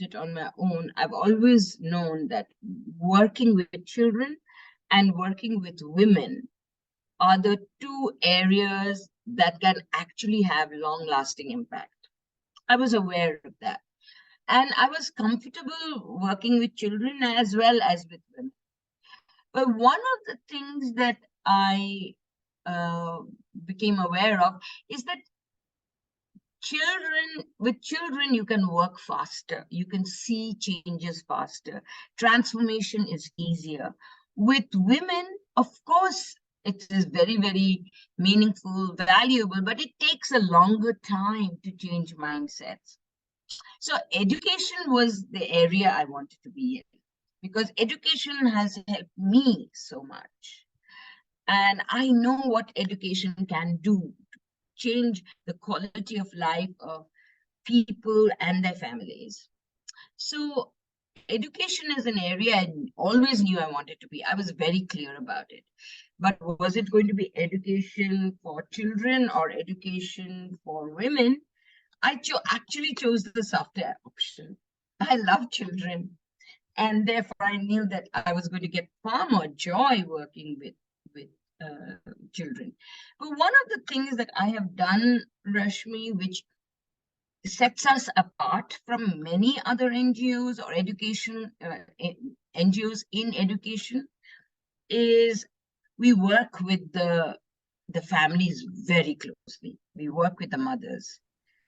it on my own, I've always known that working with children and working with women are the two areas that can actually have long-lasting impact. I was aware of that. And I was comfortable working with children as well as with women. But one of the things that I became aware of is that with children, you can work faster. You can see changes faster. Transformation is easier. With women, of course, it is very, very meaningful, valuable, but it takes a longer time to change mindsets. So education was the area I wanted to be in, because education has helped me so much. And I know what education can do to change the quality of life of people and their families. So education is an area I always knew I wanted to be. I was very clear about it. But was it going to be education for children or education for women? I actually chose the softer option. I love children, and therefore I knew that I was going to get far more joy working with children. But one of the things that I have done, Rashmi, which sets us apart from many other NGOs or NGOs in education, is we work with the families very closely. We work with the mothers.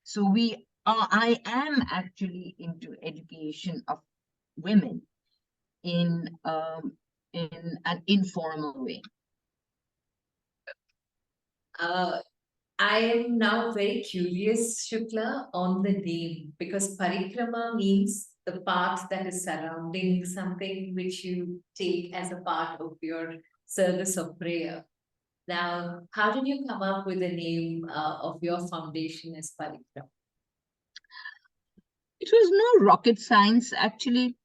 So I am actually into education of women in an informal way. I am now very curious, Shukla, on the name, because Parikrama means the path that is surrounding something which you take as a part of your service of prayer. Now, how did you come up with the name of your foundation as Parikrama? It was no rocket science, actually.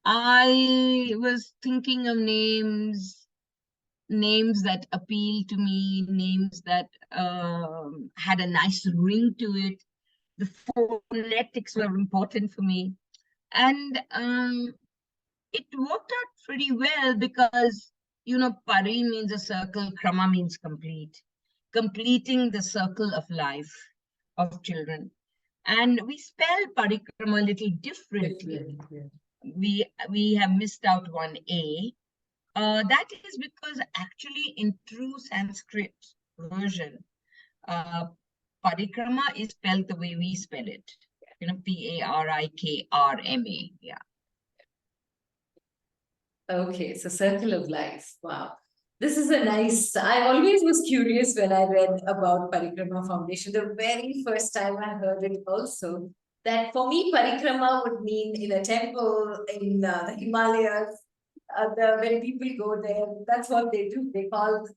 I was thinking of names that appeal to me, names that had a nice ring to it. The phonetics were important for me. And it worked out pretty well because, Pari means a circle, Krama means complete. Completing the circle of life of children. And we spell Parikrama a little differently. We have missed out one A. That is because actually in true Sanskrit version, Parikrama is spelled the way we spell it. Parikrma. Yeah. Okay, so circle of life. Wow. This is a nice, I always was curious when I read about Parikrma Foundation. The very first time I heard it also, that for me, Parikrama would mean in a temple in the Himalayas. When people go there, that's what they do.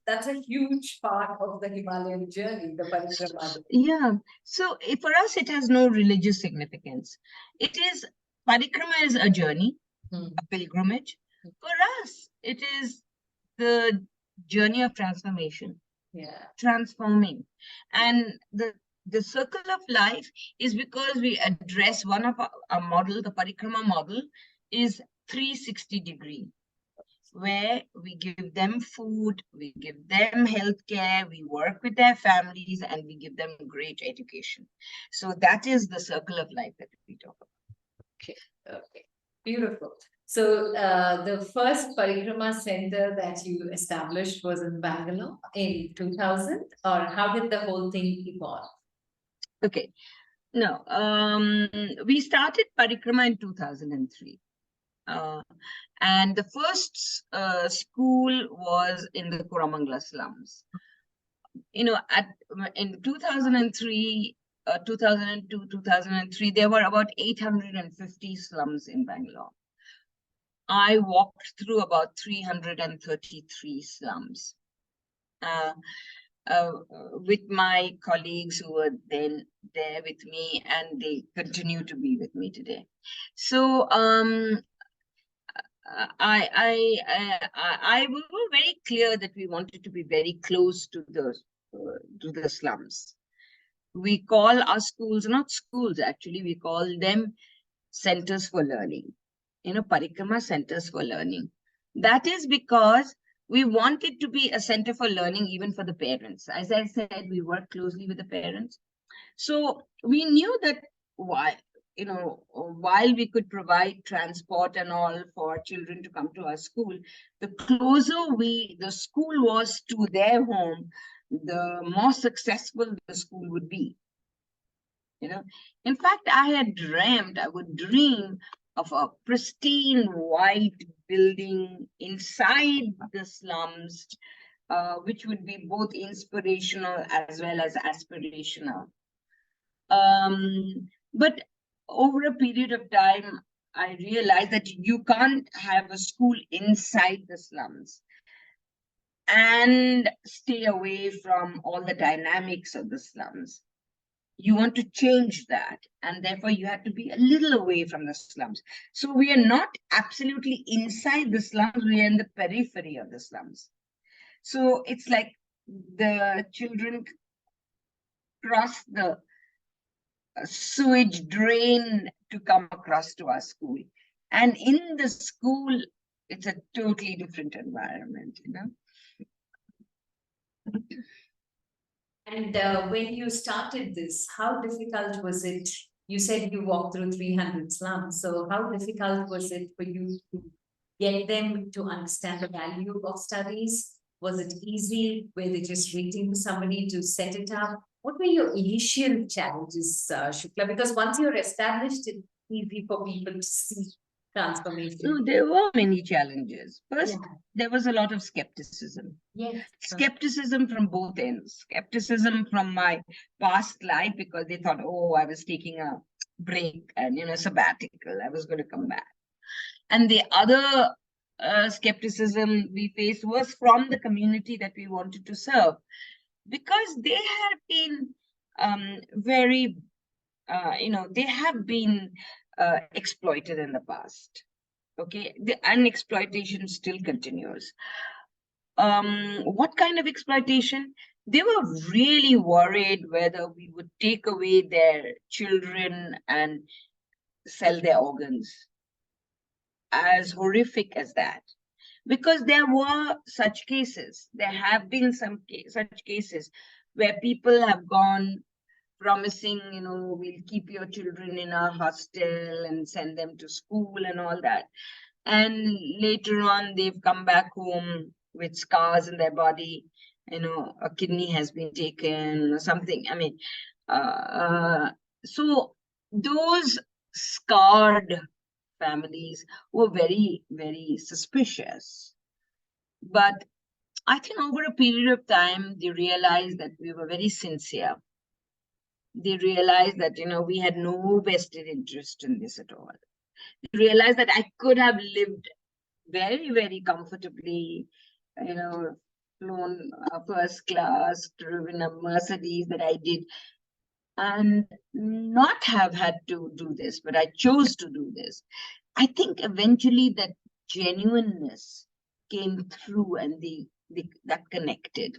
That's a huge part of the Himalayan journey, the Parikrama. Yeah. So for us, it has no religious significance. Parikrama is a journey, a pilgrimage. For us, it is the journey of transformation. Yeah. Transforming. And the circle of life is because we address one of our model, the Parikrama model, is 360 degree, where we give them food, we give them healthcare, we work with their families, and we give them great education. So that is the circle of life that we talk about. Okay, beautiful. So the first Parikrama center that you established was in Bangalore in 2000, or how did the whole thing evolve? Okay, no, we started Parikrama in 2003. And the first school was in the Koramangala slums. In 2003, 2002, 2003, there were about 850 slums in Bangalore. I walked through about 333 slums with my colleagues who were then there with me, and they continue to be with me today. So we were very clear that we wanted to be very close to the slums. We call our schools not schools, actually. We call them centers for learning, Parikrma centers for learning. That is because we want it to be a center for learning even for the parents. As I said, we work closely with the parents. So we knew that while we could provide transport and all for children to come to our school, the closer the school was to their home, the more successful the school would be. In fact, I would dream of a pristine white building inside the slums, which would be both inspirational as well as aspirational. But over a period of time, I realized that you can't have a school inside the slums and stay away from all the dynamics of the slums. You want to change that, and therefore you have to be a little away from the slums. So we are not absolutely inside the slums, we are in the periphery of the slums. So it's like the children cross the sewage drain to come across to our school. And in the school, it's a totally different environment, And when you started this, how difficult was it? You said you walked through 300 slums. So how difficult was it for you to get them to understand the value of studies? Was it easy? Were they just waiting for somebody to set it up? What were your initial challenges, Shukla? Because once you're established, it's easy for people to see transformation. So there were many challenges. First, there was a lot of skepticism. Yes. Skepticism from both ends. Skepticism from my past life, because they thought, oh, I was taking a break and, sabbatical. I was going to come back. And the other skepticism we faced was from the community that we wanted to serve, because they have been they have been exploited in the past. Okay, and exploitation still continues. What kind of exploitation? They were really worried whether we would take away their children and sell their organs. As horrific as that. Because there were such cases. There have been such cases where people have gone promising, we'll keep your children in our hostel and send them to school and all that. And later on, they've come back home with scars in their body. A kidney has been taken or something. I mean, so those scarred families were very, very suspicious. But I think over a period of time, they realized that we were very sincere. They realized that, we had no vested interest in this at all. They realized that I could have lived very, very comfortably, flown first class, driven a Mercedes that I did, and not have had to do this, but I chose to do this. I think eventually that genuineness came through and that connected.